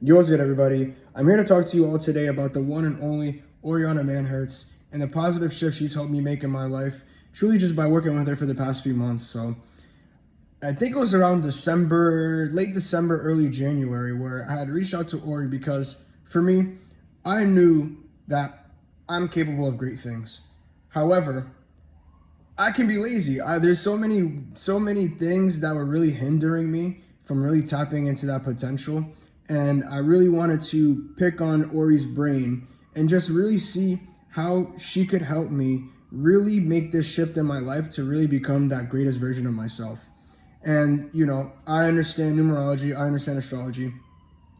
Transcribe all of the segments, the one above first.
Yo, what's good, everybody? I'm here to talk to you all today about the one and only Oriana Manhertz and the positive shift she's helped me make in my life, truly just by working with her for the past few months. So I think it was around December, late December, early January, where I had reached out to Ori because for me, I knew that I'm capable of great things. However, I can be lazy. There's so many things that were really hindering me from really tapping into that potential. And I really wanted to pick on Ori's brain and just really see how she could help me really make this shift in my life to really become that greatest version of myself. And, I understand numerology, I understand astrology.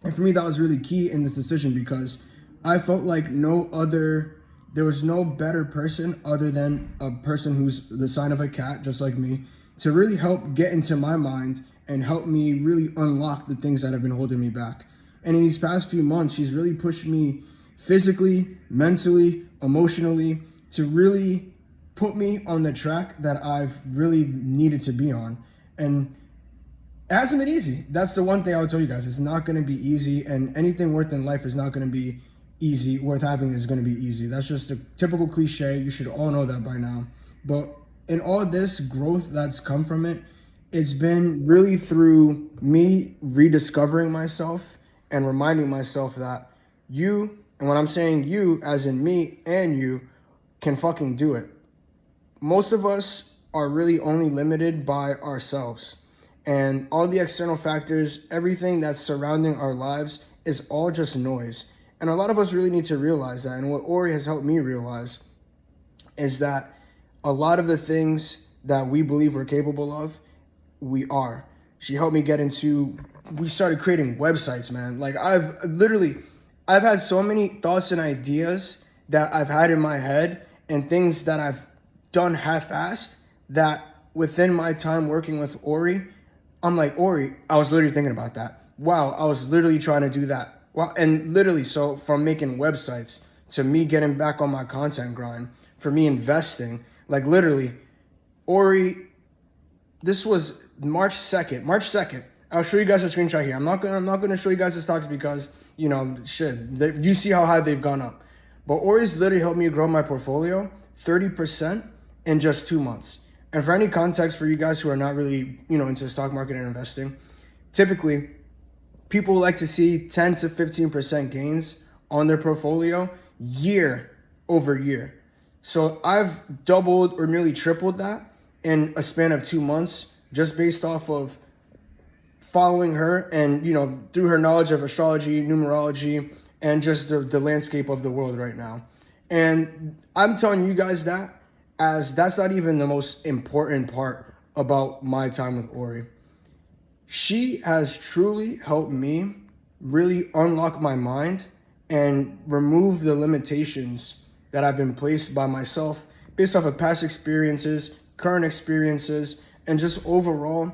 And for me, that was really key in this decision because I felt like there was no better person other than a person who's the sign of a cat, just like me, to really help get into my mind and help me really unlock the things that have been holding me back. And in these past few months, she's really pushed me physically, mentally, emotionally to really put me on the track that I've really needed to be on. And it hasn't been easy. That's the one thing I would tell you guys. It's not going to be easy, and anything worth in life is not going to be easy. Worth having is going to be easy. That's just a typical cliche. You should all know that by now. But in all this growth that's come from it, it's been really through me rediscovering myself and reminding myself that you, and when I'm saying you, as in me and you, can fucking do it. Most of us are really only limited by ourselves. And all the external factors, everything that's surrounding our lives is all just noise. And a lot of us really need to realize that. And what Ori has helped me realize is that a lot of the things that we believe we're capable of, we are. She helped me we started creating websites, man. Like I've had so many thoughts and ideas that I've had in my head and things that I've done half-assed that within my time working with Ori, I'm like, Ori, I was literally thinking about that. Wow, I was literally trying to do that. Wow, and literally, so from making websites to me getting back on my content grind, for me investing, like literally, Ori, this was March 2nd. I'll show you guys a screenshot here. I'm not gonna show you guys the stocks because, you see how high they've gone up. But Ori's literally helped me grow my portfolio 30% in just 2 months. And for any context for you guys who are not really, into the stock market and investing, typically people like to see 10 to 15% gains on their portfolio year over year. So I've doubled or nearly tripled that in a span of 2 months just based off of following her and, through her knowledge of astrology, numerology, and just the landscape of the world right now. And I'm telling you guys that as that's not even the most important part about my time with Ori. She has truly helped me really unlock my mind and remove the limitations that I've been placed by myself based off of past experiences, current experiences, and just overall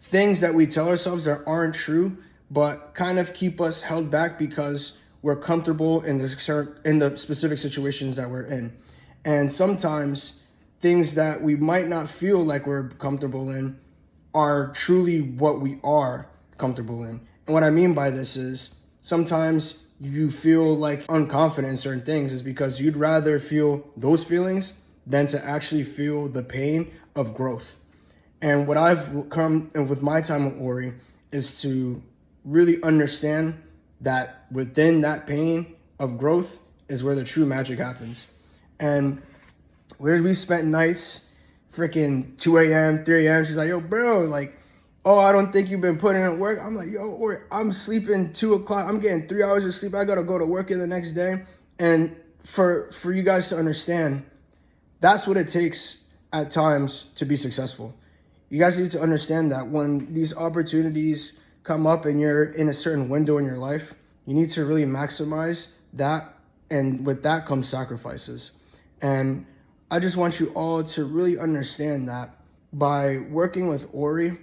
things that we tell ourselves that aren't true, but kind of keep us held back because we're comfortable in the specific situations that we're in. And sometimes things that we might not feel like we're comfortable in are truly what we are comfortable in. And what I mean by this is sometimes you feel like unconfident in certain things is because you'd rather feel those feelings than to actually feel the pain of growth. And what I've come with my time with Ori is to really understand that within that pain of growth is where the true magic happens. And where we spent nights, freaking 2 a.m., 3 a.m., she's like, yo, bro, like, oh, I don't think you've been putting in work. I'm like, yo, Ori, I'm sleeping 2 o'clock. I'm getting 3 hours of sleep. I got to go to work in the next day. And for you guys to understand, that's what it takes at times to be successful. You guys need to understand that when these opportunities come up and you're in a certain window in your life, you need to really maximize that. And with that comes sacrifices. And I just want you all to really understand that by working with Ori,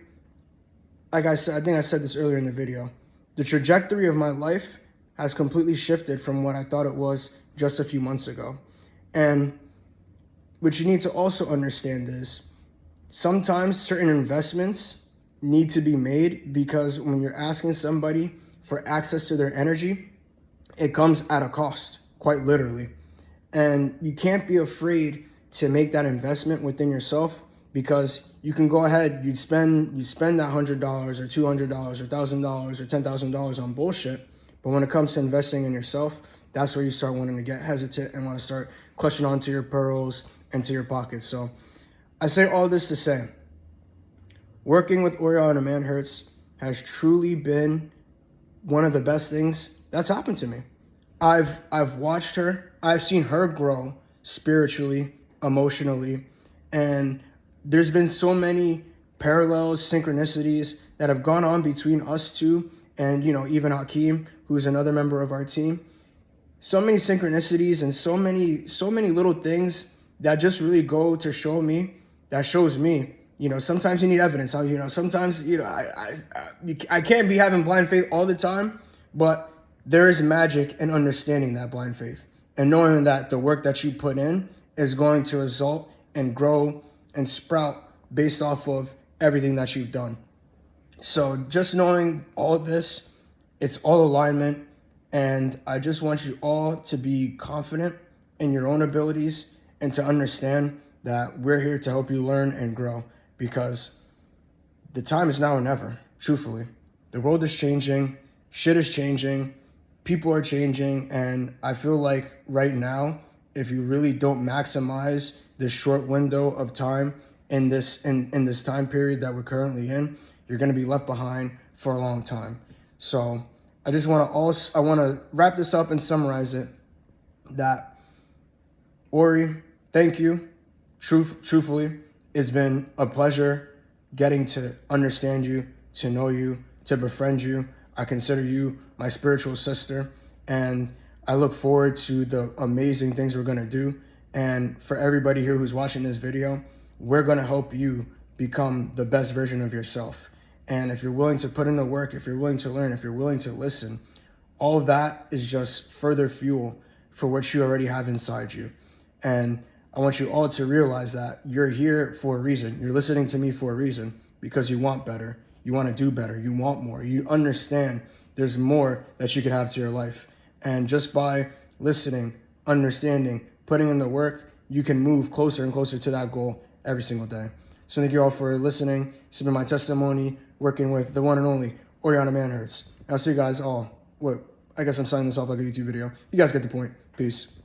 like I said, I think I said this earlier in the video, the trajectory of my life has completely shifted from what I thought it was just a few months ago. And what you need to also understand is sometimes certain investments need to be made because when you're asking somebody for access to their energy, it comes at a cost, quite literally. And you can't be afraid to make that investment within yourself, because you can go ahead, you spend that $100 or $200 or $1,000 or $10,000 on bullshit. But when it comes to investing in yourself, that's where you start wanting to get hesitant and want to start clutching onto your pearls and to your pockets. So I say all this to say, working with Oriana Manhertz has truly been one of the best things that's happened to me. I've watched her. I've seen her grow spiritually, emotionally, and there's been so many parallels, synchronicities that have gone on between us two and, even Hakeem, who's another member of our team. So many synchronicities and so many little things that just really go to shows me, sometimes you need evidence. Sometimes, I can't be having blind faith all the time, but there is magic in understanding that blind faith and knowing that the work that you put in is going to result and grow and sprout based off of everything that you've done. So just knowing all this, it's all alignment. And I just want you all to be confident in your own abilities and to understand that we're here to help you learn and grow, because the time is now or never, truthfully. The world is changing, shit is changing, people are changing, and I feel like right now, if you really don't maximize this short window of time in this time period that we're currently in, you're going to be left behind for a long time. So I want to wrap this up and summarize it, that Ori, thank you. Truthfully, it's been a pleasure getting to understand you, to know you, to befriend you. I consider you my spiritual sister, and I look forward to the amazing things we're going to do. And for everybody here who's watching this video, we're going to help you become the best version of yourself. And if you're willing to put in the work, if you're willing to learn, if you're willing to listen, all of that is just further fuel for what you already have inside you. And I want you all to realize that you're here for a reason. You're listening to me for a reason, because you want better. You want to do better. You want more. You understand there's more that you could have to your life. And just by listening, understanding, putting in the work, you can move closer and closer to that goal every single day. So thank you all for listening. This has been my testimony, working with the one and only Oriana Manhertz. I'll see you guys all. I guess I'm signing this off like a YouTube video. You guys get the point. Peace.